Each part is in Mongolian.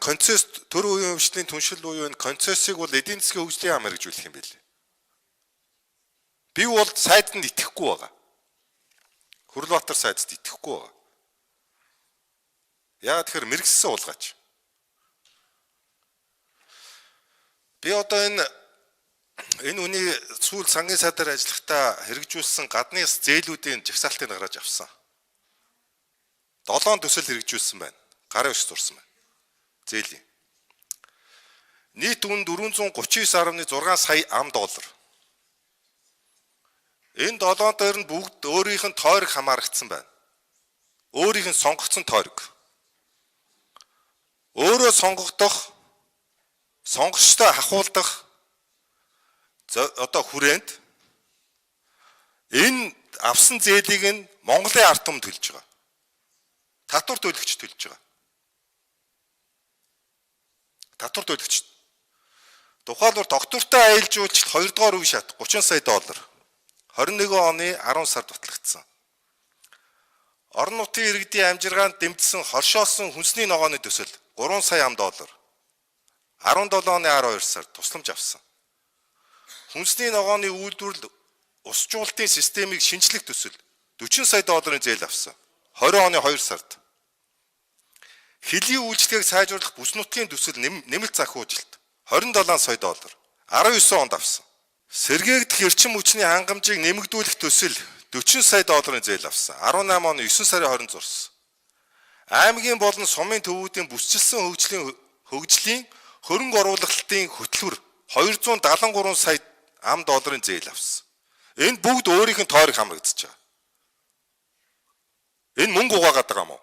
концесс төр үеийн хөгжлийн түншил буюу энэ концессыг бол эдийн засгийн хөгжлийн яам хэрэгжүүлэх юм билээ. Би бол сайдд нь итгэхгүй байгаа. Хүрлбаатар сайдд итгэхгүй байгаа. Яагаад тэгэхээр мэрэгссэн уулгаач. Би одоо энэ үний сүүл сангийн сайдаар ажиллахдаа хэрэгжүүлсэн гадны зээлүүдийн жагсаалтыг гаргаж авсан. 7 төсөл хэрэгжүүлсэн байна. Гарын өс зурсан байна. Зээлийн. Нийт үн 439.6 сая $. Энэ 7 дээр нь бүгд өөрийнх нь тойрог хамаарагдсан байна. Өөрийнх нь сонгогдсон тойрог. Өөрөө сонгогдох, сонгогчтой хахуулдах одоо хүрээнд энэ авсан зээлийг нь Монголын ард түмэнд төлж байгаа. Татвар төлөгч төлж байгаа. Татвар төлөгч. Тухайлбал доктортой аялал жуулчлалт 2 дугаар үе шат $30 сая. 21 оны 10 сард батлагдсан. Орон нутгийн иргэдийн амжиргаанд дэмжсэн хоршоосон хүнсний ногооны төсөл $3 сая. 17 оны 12 сард тусламж авсан. Хүнсний ногооны үйлдвэрлэл усжуулалтын системийг шинжлэх төсөл $40 сая зээл авсан. 20 оны 2 сард. Хилийн үйлчлэгийг сайжруулах бүс нутгийн төсөл нэмэлт захиужилт $27 сая. 19 онд авсан. Сэргээгдэх эрчим хүчний хангамжийг нэмэгдүүлэх төсөл $40 сая зээл авсан. 18 оны 9 сарын 20-нд зурсан. Аймгийн болон сумын төвүүдийн бүсчилсэн хөгжлийн хөрөнгө оруулалтын хөтөлбөр $273 сая зээл авсан. Энд бүгд өөрийнх нь тойрог хамрагдаж байгаа. Энэ мөнгө угаагаад байгаа юм уу?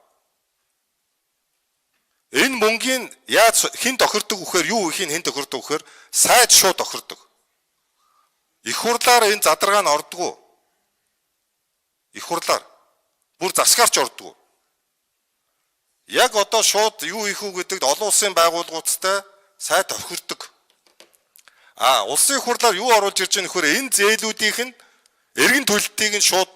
Энэ мөнгийн яаж хэн тохирдог вэхээр юу ихийн хэн тохирдог вэхээр сайд шууд тохирдог. Их хурлаар энэ задаргаа нь ордгоо. Их хурлаар бүр засгаарч ордгоо. Яг одоо шууд юу их үү гэдэг олон улсын байгууллагуудтай сайд тохирдог. Улсын их хурлаар юу оруулж ирж байгаа нөхөр энэ зээлүүдийнх нь эргэн төлөлтийг нь шууд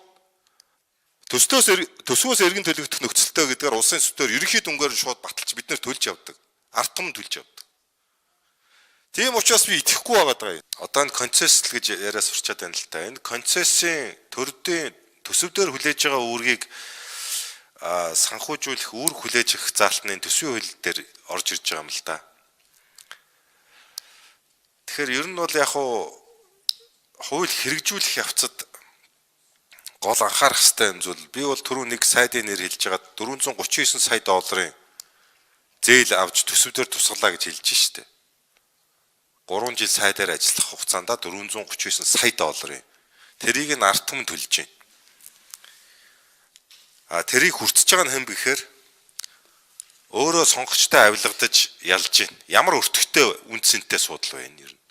төсвөөс эргэн төлөгдөх нөхцөлтэй гэдгээр улсын сүтээр ерөнхий дүнгээр шууд баталж бид нэр төлж явдаг. Ард түмэн төлж явдаг. Тийм учраас би итгэхгүй байгаа юм. Одоо энэ концесс гэж яриа сурчаад байна л да. Энэ концессийн төрдийн төсөвдөр хүлээж байгаа үүргийг санхүүжүүлэх үүрэг хүлээж авах заалтны төсвийн хууль дээр орж ирж байгаа юм л да. Тэгэхээр ер нь бол яг хууль хэрэгжүүлэх явцад гол анхаарах хэрэгтэй юм зүйл. Би бол түрүү нэг сайдын нэр хэлж байгаа $439 сая зээл авч төсөвдөр тусгалаа гэж хэлж штэ. 3 жил сайдаар ажиллах хугацаанд $439 сая. Тэрийг нь ард түмэнд төлж байна. Тэрийг хүртэж байгаа нь хэн бэхээр өөрөө сонгогчтой авилгадаж ялж байна. Ямар өртөгтэй үндсэнтэй судал байна ер нь.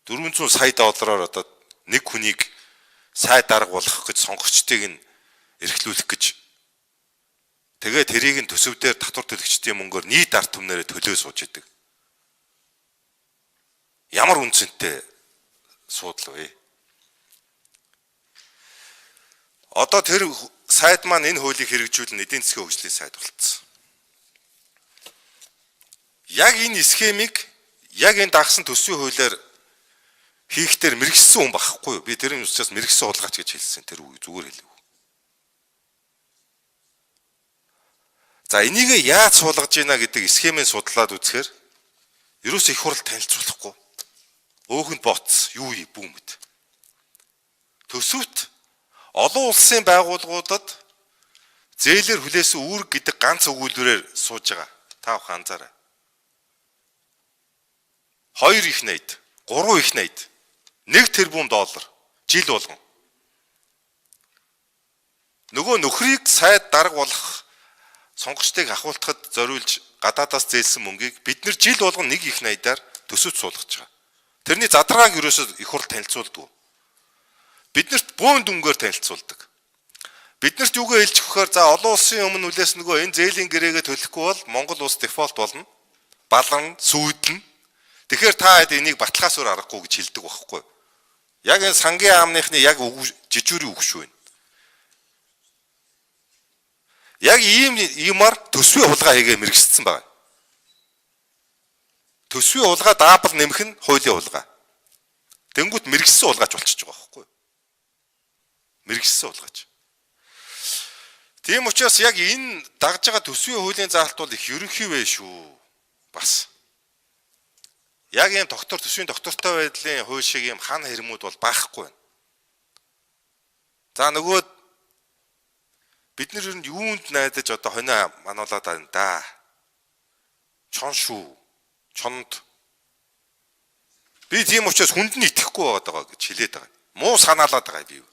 $400 сая одоо нэг хүнийг сайд дарга болгох гэж сонгогчдыг нь эрхлүүлэх гэж. Тэгээд тэрийг нь төсөвдөр татвар төлөгчдийн мөнгөөр нийт ард түмнэрээ төлөө сууж идэг. Ямар үнцэнтэй судал вэ? Одоо тэр сайд маань энэ хуулийг хэрэгжүүлэн эдийн засгийн хөгжлийн сайд болцсон. Яг энэ схемийг яг энэ дагсан төсвийн хуулиар хийхдээ мэрэгсэн хүн байхгүй юу? Би тэрийн учраас мэрэгсэн уулгаач гэж хэлсэн. Тэр зүгээр хэлэв. За энийг яаж суулгаж ийна гэдэг схемийн судлаад үзэхээр ерөөс их хурл танилцуулахгүй. Өөхөнд боц юу бүүмэд. Төсөвт олон улсын байгууллагуудад зээлээр хүлээсэн үүрэг гэдэг ганц өгүүлбэрээр сууж байгаа. Та бүхэн анзаарай. 2 их найд, 3 их найд, $1 тэрбум жил болгон. Нөгөө нөхрийг сайд дарга болох сонгогчдыг ахуулахад зориулж гадаадаас зээлсэн мөнгийг бид нэр жил болгон нэг их найдаар төсөвт суулгаж байгаа. Тэрний задаргааг ерөөсөө их хурл танилцуулдаг. Биднэрт бөөн дүнгээр танилцуулдаг. Биднэрт юугаа хэлж өгөхөөр за олон улсын өмнө үлээс нөгөө энэ зээлийн гэрээгээ төлөхгүй бол Монгол улс дефолт болно. Балан, сүйдэн. Тэгэхээр та энийг баталгаас өөр аргагүй гэж хэлдэг байхгүй. Яг энэ сангийн аамныхны яг жижүүрийн үгш байна. Яг ийм юмар төсвийн хулгай хийгээ мэрэгчсэн байна. Төсвийн хулгай даабал нэмэх нь хуулийн хулгай. Тэнгүүт мэрэгчсэн хулгайч болчихж байгаа байхгүй юу? Мэрэгчсэн хулгайч. Тийм учраас яг энэ дагж байгаа төсвийн хуулийн заалт бол их ерөнхий вэ шүү. Бас. Яг ийм төсвийн доктортой байдлын хууль шиг ийм хан хэрмүүд бол байхгүй байна. За нөгөө бид нар ер нь юунд найдаж одоо хоноо мануулаад байна да. Чон шүү. Чонд. Би тийм учраас хүнд нь итгэхгүй байгаа гэж хэлээд байгаа. Муу санаалаад байгаа би юу.